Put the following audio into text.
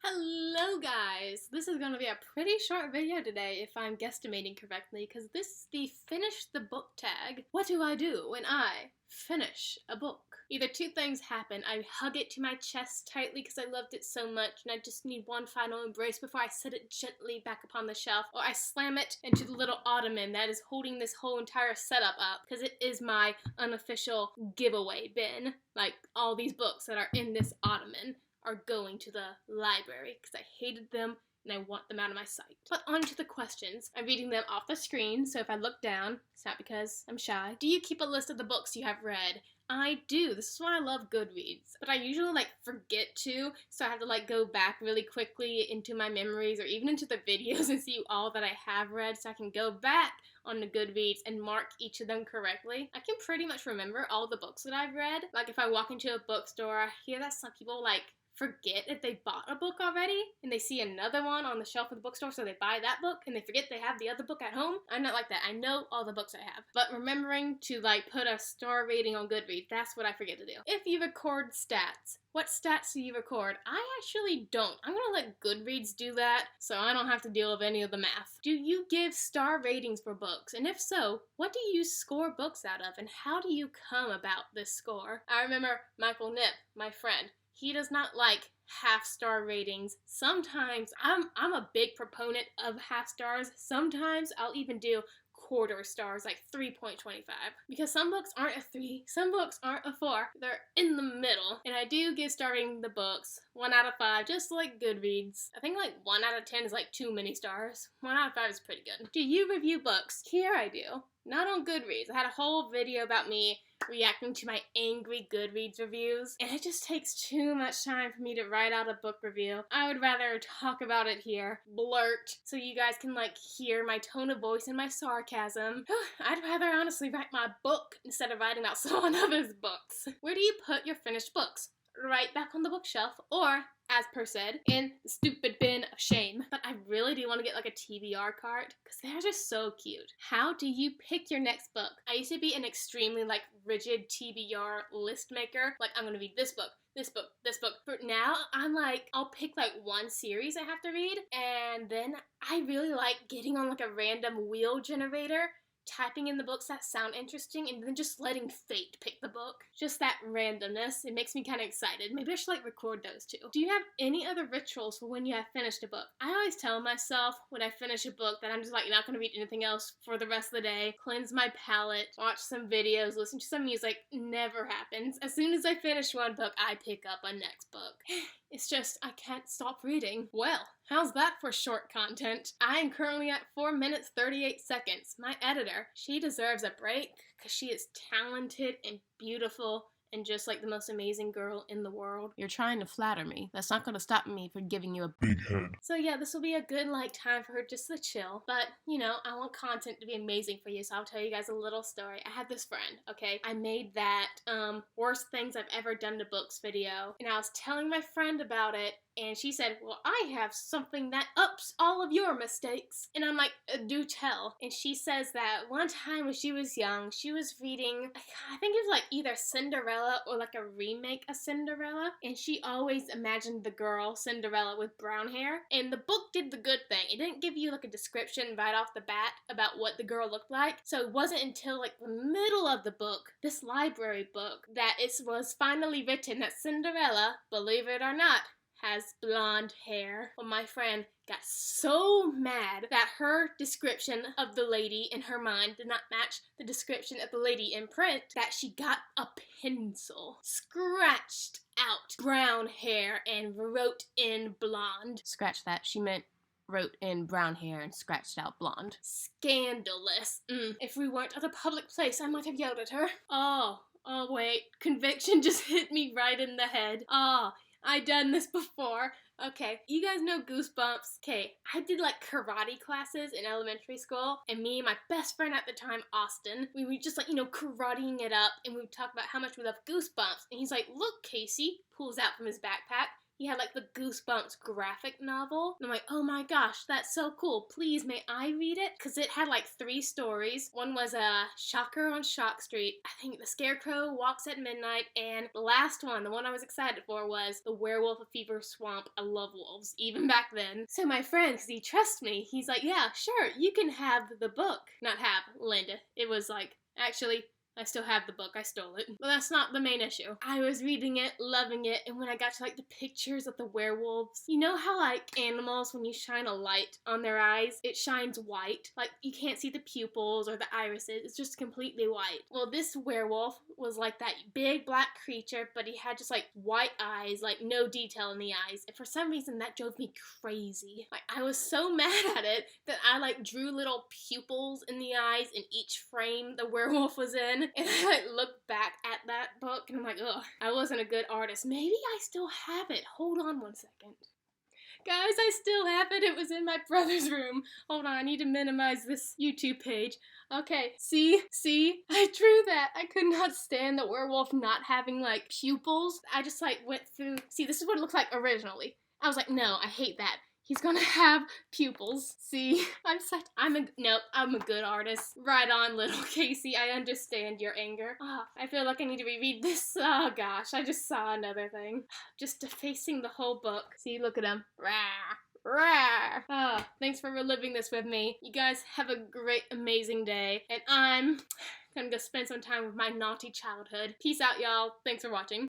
Hello guys! This is going to be a pretty short video today if I'm guesstimating correctly because this is the finish the book tag. What do I do when I finish a book? Either two things happen. I hug it to my chest tightly because I loved it so much and I just need one final embrace before I set it gently back upon the shelf, or I slam it into the little ottoman that is holding this whole entire setup up because it is my unofficial giveaway bin. Like all these books that are in this ottoman are going to the library because I hated them and I want them out of my sight. But on to the questions. I'm reading them off the screen, so if I look down, it's not because I'm shy. Do you keep a list of the books you have read? I do. This is why I love Goodreads. But I usually forget to, so I have to go back really quickly into my memories or even into the videos and see all that I have read so I can go back on the Goodreads and mark each of them correctly. I can pretty much remember all the books that I've read. Like if I walk into a bookstore, I hear that some people forget if they bought a book already and they see another one on the shelf of the bookstore, so they buy that book and they forget they have the other book at home. I'm not like that. I know all the books I have. But remembering to put a star rating on Goodreads, that's what I forget to do. If you record stats, what stats do you record? I actually don't. I'm gonna let Goodreads do that so I don't have to deal with any of the math. Do you give star ratings for books? And if so, what do you score books out of and how do you come about this score? I remember Michael Nip, my friend. He does not like half-star ratings. Sometimes, I'm a big proponent of half stars. Sometimes I'll even do quarter stars, 3.25. Because some books aren't a 3, some books aren't a 4. They're in the middle. And I do give starting the books 1 out of 5, just like Goodreads. I think 1 out of 10 is too many stars. 1 out of 5 is pretty good. Do you review books? Here I do. Not on Goodreads. I had a whole video about me reacting to my angry Goodreads reviews, and it just takes too much time for me to write out a book review. I would rather talk about it here, blurt, so you guys can hear my tone of voice and my sarcasm. I'd rather honestly write my book instead of writing out someone else's books. Where do you put your finished books? Right back on the bookshelf, or, as per said, in the stupid bin of shame. But I really do want to get a TBR cart, because they're just so cute. How do you pick your next book? I used to be an extremely rigid TBR list maker. I'm gonna read this book, this book, this book. But now I'm I'll pick one series I have to read, and then I really like getting on a random wheel generator, typing in the books that sound interesting, and then just letting fate pick the book. Just that randomness, it makes me kind of excited. Maybe I should record those too. Do you have any other rituals for when you have finished a book? I always tell myself when I finish a book that I'm just not gonna read anything else for the rest of the day, cleanse my palate, watch some videos, listen to some music. Never happens. As soon as I finish one book, I pick up a next book. It's just, I can't stop reading. Well, how's that for short content? I am currently at 4 minutes 38 seconds. My editor, she deserves a break because she is talented and beautiful and just the most amazing girl in the world. You're trying to flatter me. That's not going to stop me from giving you a big head. So yeah, this will be a good time for her just to chill. But, I want content to be amazing for you, so I'll tell you guys a little story. I had this friend, okay? I made that worst things I've ever done to books video, and I was telling my friend about it, and she said, well, I have something that ups all of your mistakes. And I'm do tell. And she says that one time when she was young, she was reading, I think it was either Cinderella or a remake of Cinderella. And she always imagined the girl, Cinderella, with brown hair. And the book did the good thing. It didn't give you a description right off the bat about what the girl looked like. So it wasn't until the middle of the book, this library book, that it was finally written that Cinderella, believe it or not, has blonde hair. Well, my friend got so mad that her description of the lady in her mind did not match the description of the lady in print that she got a pencil, scratched out brown hair, and wrote in blonde. Scratch that. She meant wrote in brown hair and scratched out blonde. Scandalous. If we weren't at a public place, I might have yelled at her. Oh wait. Conviction just hit me right in the head. I done this before. Okay, you guys know Goosebumps. Okay, I did karate classes in elementary school, and me and my best friend at the time, Austin, we were just karateing it up, and we would talk about how much we love Goosebumps. And he's like, look, Casey, pulls out from his backpack, he had like the Goosebumps graphic novel. And I'm like, oh my gosh, that's so cool. Please, may I read it? Because it had like 3 stories. One was a Shocker on Shock Street. I think The Scarecrow Walks at Midnight. And the last one, the one I was excited for, was The Werewolf of Fever Swamp. I love wolves, even back then. So my friend, because he trusts me, he's like, yeah, sure, you can have the book. Not have, Linda. It was like, actually, I still have the book, I stole it. But that's not the main issue. I was reading it, loving it, and when I got to like the pictures of the werewolves, you know how like animals, when you shine a light on their eyes, it shines white? Like you can't see the pupils or the irises, it's just completely white. Well, this werewolf was like that big black creature, but he had just like white eyes, like no detail in the eyes. And for some reason that drove me crazy. Like I was so mad at it that I like drew little pupils in the eyes in each frame the werewolf was in. And I like look back at that book and I'm like, ugh, I wasn't a good artist. Maybe I still have it. Hold on one second. Guys, I still have it. It was in my brother's room. Hold on, I need to minimize this YouTube page. Okay, see, I drew that. I could not stand the werewolf not having like pupils. I just like went through, see, this is what it looks like originally. I was like, no, I hate that. He's gonna have pupils. See, I'm a good artist. Right on, little Casey. I understand your anger. I feel like I need to reread this. Oh gosh, I just saw another thing. Just defacing the whole book. See, look at him. Rah. Thanks for reliving this with me. You guys have a great, amazing day. And I'm gonna go spend some time with my naughty childhood. Peace out, y'all. Thanks for watching.